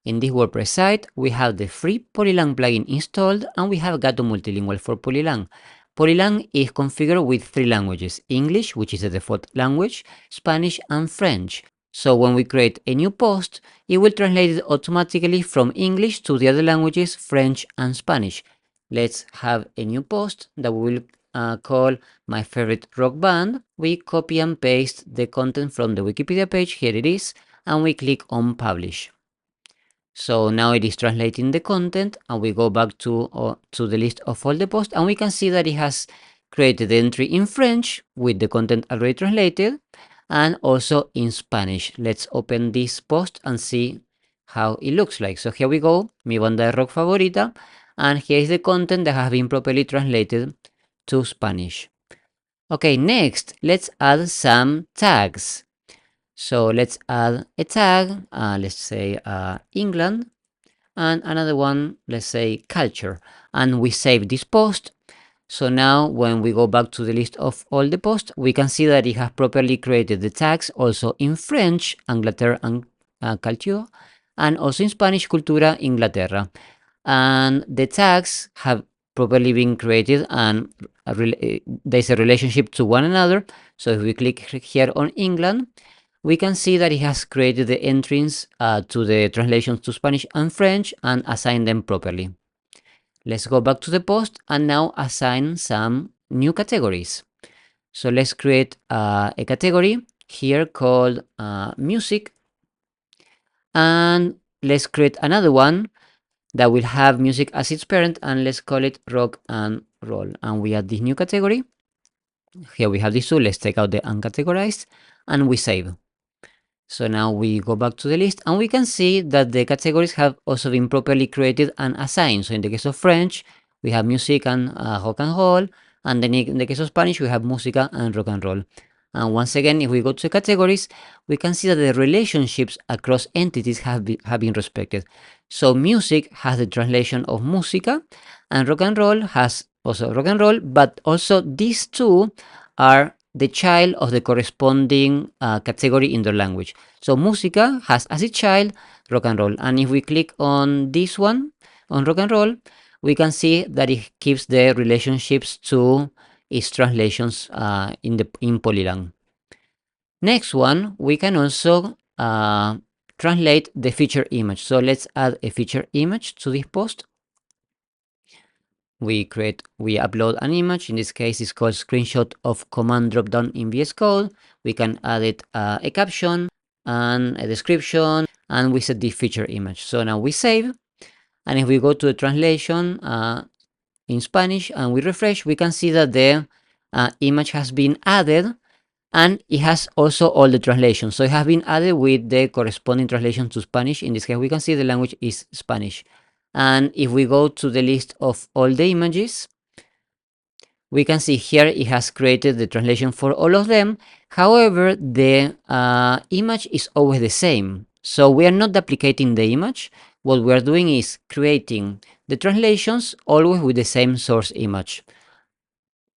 In this WordPress site, we have the free Polylang plugin installed, and we have Gato Multilingual for Polylang. Polylang is configured with 3 languages: English, which is the default language, Spanish, and French. So when we create a new post, it will translate it automatically from English to the other languages, French and Spanish. Let's have a new post that we will call My Favorite Rock Band. We copy and paste the content from the Wikipedia page, here it is, and we click on Publish. So now it is translating the content, and we go back to the list of all the posts, and we can see that it has created the entry in French with the content already translated, and also in Spanish. Let's open this post and see how it looks like. So here we go, mi banda de rock favorita, and here is the content that has been properly translated to Spanish. Okay, next, let's add some tags. So let's add a tag, let's say England, and another one, let's say culture, and we save this post. So now when we go back to the list of all the posts, we can see that it has properly created the tags also in French, Angleterre and culture, and also in Spanish, cultura, Inglaterra. And the tags have properly been created, and there's a relationship to one another. So if we click here on England, we can see that it has created the entries to the translations to Spanish and French and assigned them properly. Let's go back to the post and now assign some new categories. So let's create a category here called music, and let's create another one that will have music as its parent, and let's call it rock and roll. And we add this new category. Here we have this two. Let's take out the uncategorized and we save. So now we go back to the list, and we can see that the categories have also been properly created and assigned. So in the case of French, we have music and rock and roll, and then in the case of Spanish, we have música and rock and roll. And once again, if we go to categories, we can see that the relationships across entities have been respected. So music has the translation of música, and rock and roll has also rock and roll, but also these two are the child of the corresponding category in the language. So música has as its child rock and roll, and if we click on this one, on rock and roll, we can see that it keeps the relationships to its translations in Polylang. Next one, we can also translate the feature image. So let's add a feature image to this post. We upload an image. In this case, it's called screenshot of command dropdown in VS Code. We can add it a caption and a description, and we set the feature image. So now we save, and if we go to the translation in Spanish and we refresh, we can see that the image has been added, and it has also all the translations. So it has been added with the corresponding translation to Spanish. In this case, we can see the language is Spanish. And if we go to the list of all the images, we can see here it has created the translation for all of them. However, the image is always the same. So we are not duplicating the image. What we are doing is creating the translations always with the same source image.